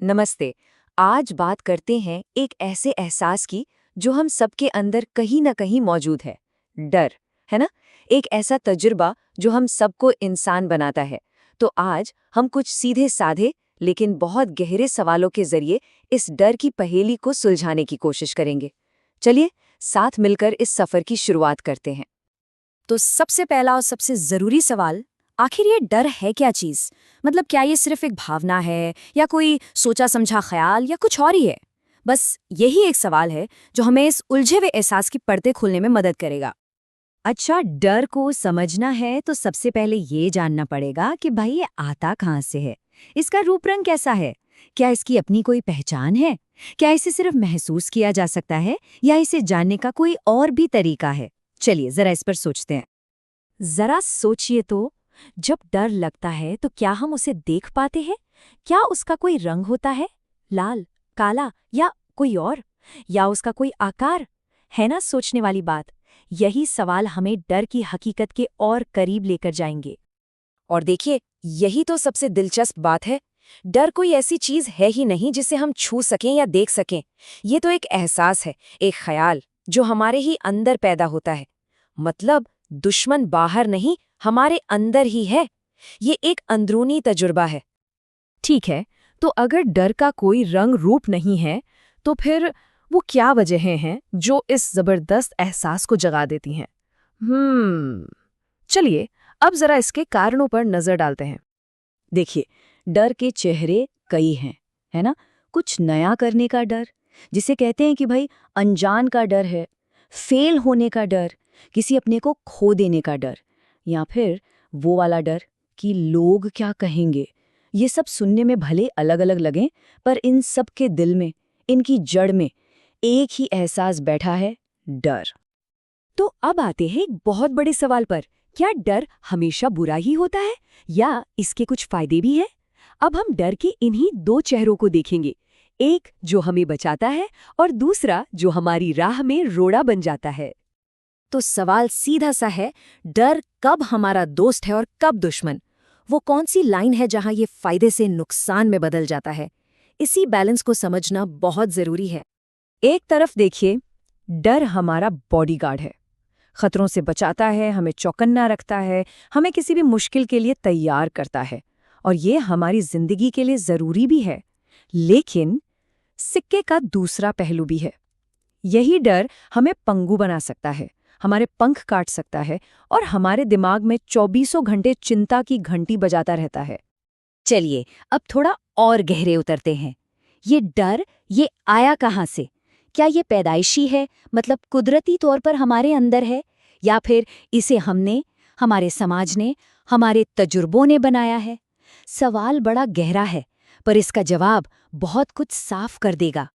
नमस्ते। आज बात करते हैं एक ऐसे एहसास की जो हम सबके अंदर कहीं ना कहीं मौजूद है। डर, है ना? एक ऐसा तजुर्बा जो हम सबको इंसान बनाता है। तो आज हम कुछ सीधे साधे लेकिन बहुत गहरे सवालों के जरिए इस डर की पहेली को सुलझाने की कोशिश करेंगे। चलिए साथ मिलकर इस सफर की शुरुआत करते हैं। तो सबसे पहला और सबसे जरूरी सवाल, आखिर ये डर है क्या चीज? मतलब क्या ये सिर्फ एक भावना है या कोई सोचा समझा ख्याल या कुछ और ही है? बस यही एक सवाल है जो हमें इस उलझे हुए एहसास की पर्दे खोलने में मदद करेगा। अच्छा, डर को समझना है तो सबसे पहले ये जानना पड़ेगा कि भाई ये आता कहाँ से है। इसका रूप रंग कैसा है? क्या इसकी अपनी कोई पहचान है? क्या इसे सिर्फ महसूस किया जा सकता है या इसे जानने का कोई और भी तरीका है? चलिए जरा इस पर सोचते हैं। जरा सोचिए तो, जब डर लगता है तो क्या हम उसे देख पाते हैं? क्या उसका कोई रंग होता है? लाल, काला या कोई और? या उसका कोई आकार? है ना सोचने वाली बात। यही सवाल हमें डर की हकीकत के और करीब लेकर जाएंगे। और देखिए, यही तो सबसे दिलचस्प बात है। डर कोई ऐसी चीज है ही नहीं जिसे हम छू सकें या देख सकें। ये तो एक एहसास है, एक ख्याल जो हमारे ही अंदर पैदा होता है। मतलब दुश्मन बाहर नहीं, हमारे अंदर ही है। ये एक अंदरूनी तजुर्बा है। ठीक है, तो अगर डर का कोई रंग रूप नहीं है, तो फिर वो क्या वजहें हैं जो इस जबरदस्त एहसास को जगा देती हैं? चलिए अब जरा इसके कारणों पर नजर डालते हैं। देखिए, डर के चेहरे कई हैं, है ना? कुछ नया करने का डर, जिसे कहते हैं कि भाई अनजान का डर है, फेल होने का डर, किसी अपने को खो देने का डर, या फिर वो वाला डर कि लोग क्या कहेंगे। ये सब सुनने में भले अलग अलग लगें, पर इन सब के दिल में, इनकी जड़ में एक ही एहसास बैठा है, डर। तो अब आते हैं एक बहुत बड़े सवाल पर, क्या डर हमेशा बुरा ही होता है या इसके कुछ फायदे भी हैं? अब हम डर के इन्हीं दो चेहरों को देखेंगे, एक जो हमें बचाता है और दूसरा जो हमारी राह में रोड़ा बन जाता है। तो सवाल सीधा सा है, डर कब हमारा दोस्त है और कब दुश्मन? वो कौन सी लाइन है जहां ये फायदे से नुकसान में बदल जाता है? इसी बैलेंस को समझना बहुत जरूरी है। एक तरफ देखिए, डर हमारा बॉडीगार्ड है, खतरों से बचाता है, हमें चौकन्ना रखता है, हमें किसी भी मुश्किल के लिए तैयार करता है, और ये हमारी जिंदगी के लिए जरूरी भी है। लेकिन सिक्के का दूसरा पहलू भी है। यही डर हमें पंगु बना सकता है, हमारे पंख काट सकता है और हमारे दिमाग में चौबीसों घंटे चिंता की घंटी बजाता रहता है। चलिए अब थोड़ा और गहरे उतरते हैं। ये डर, ये आया कहाँ से? क्या ये पैदाइशी है, मतलब कुदरती तौर पर हमारे अंदर है, या फिर इसे हमने, हमारे समाज ने, हमारे तजुर्बों ने बनाया है? सवाल बड़ा गहरा है, पर इसका जवाब बहुत कुछ साफ कर देगा।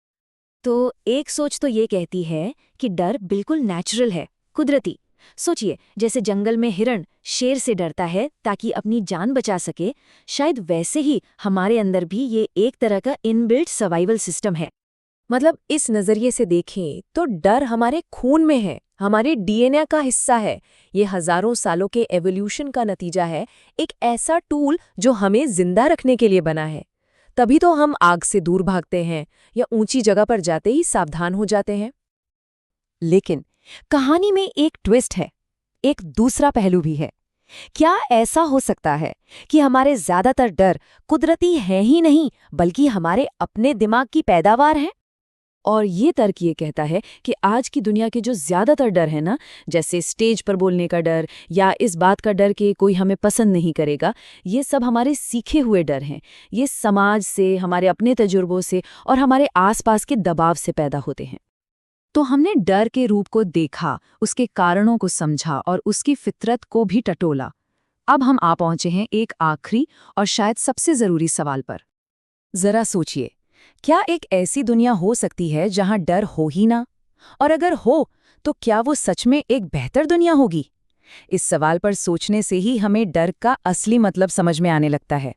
तो एक सोच तो ये कहती है कि डर बिल्कुल नेचुरल है, कुदरती। सोचिए, जैसे जंगल में हिरण शेर से डरता है ताकि अपनी जान बचा सके, शायद वैसे ही हमारे अंदर भी ये एक तरह का इनबिल्ट सर्वाइवल सिस्टम है। मतलब इस नजरिए से देखें तो डर हमारे खून में है, हमारे डीएनए का हिस्सा है। ये हजारों सालों के एवोल्यूशन का नतीजा है, एक ऐसा टूल जो हमें जिंदा रखने के लिए बना है। तभी तो हम आग से दूर भागते हैं या ऊंची जगह पर जाते ही सावधान हो जाते हैं। लेकिन कहानी में एक ट्विस्ट है, एक दूसरा पहलू भी है। क्या ऐसा हो सकता है कि हमारे ज्यादातर डर कुदरती हैं ही नहीं, बल्कि हमारे अपने दिमाग की पैदावार है? और ये तर्क ये कहता है कि आज की दुनिया के जो ज्यादातर डर है ना, जैसे स्टेज पर बोलने का डर या इस बात का डर कि कोई हमें पसंद नहीं करेगा, ये सब हमारे सीखे हुए डर हैं। ये समाज से, हमारे अपने तजुर्बों से और हमारे आसपास के दबाव से पैदा होते हैं। तो हमने डर के रूप को देखा, उसके कारणों को समझा और उसकी फितरत को भी टटोला। अब हम आ पहुंचे हैं एक आखिरी और शायद सबसे जरूरी सवाल पर। जरा सोचिए, क्या एक ऐसी दुनिया हो सकती है जहां डर हो ही ना? और अगर हो, तो क्या वो सच में एक बेहतर दुनिया होगी? इस सवाल पर सोचने से ही हमें डर का असली मतलब समझ में आने लगता है।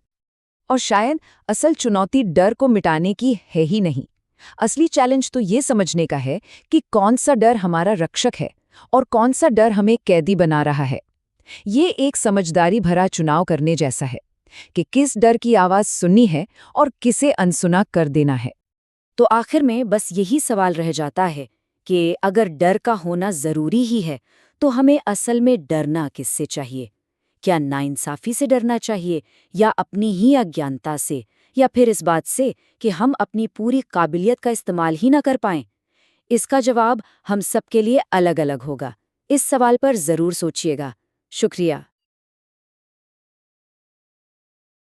और शायद असल चुनौती डर को मिटाने की है ही नहीं। असली चैलेंज तो ये समझने का है कि कौन सा डर हमारा रक्षक है और कौन सा डर हमें कैदी बना रहा है। ये एक समझदारी भरा चुनाव करने जैसा है। कि किस डर की आवाज़ सुननी है और किसे अनसुना कर देना है। तो आखिर में बस यही सवाल रह जाता है कि अगर डर का होना ज़रूरी ही है, तो हमें असल में डरना किससे चाहिए? क्या नाइंसाफ़ी से डरना चाहिए, या अपनी ही अज्ञानता से, या फिर इस बात से कि हम अपनी पूरी काबिलियत का इस्तेमाल ही ना कर पाएं? इसका जवाब हम सबके लिए अलग-अलग होगा। इस सवाल पर ज़रूर सोचिएगा। शुक्रिया।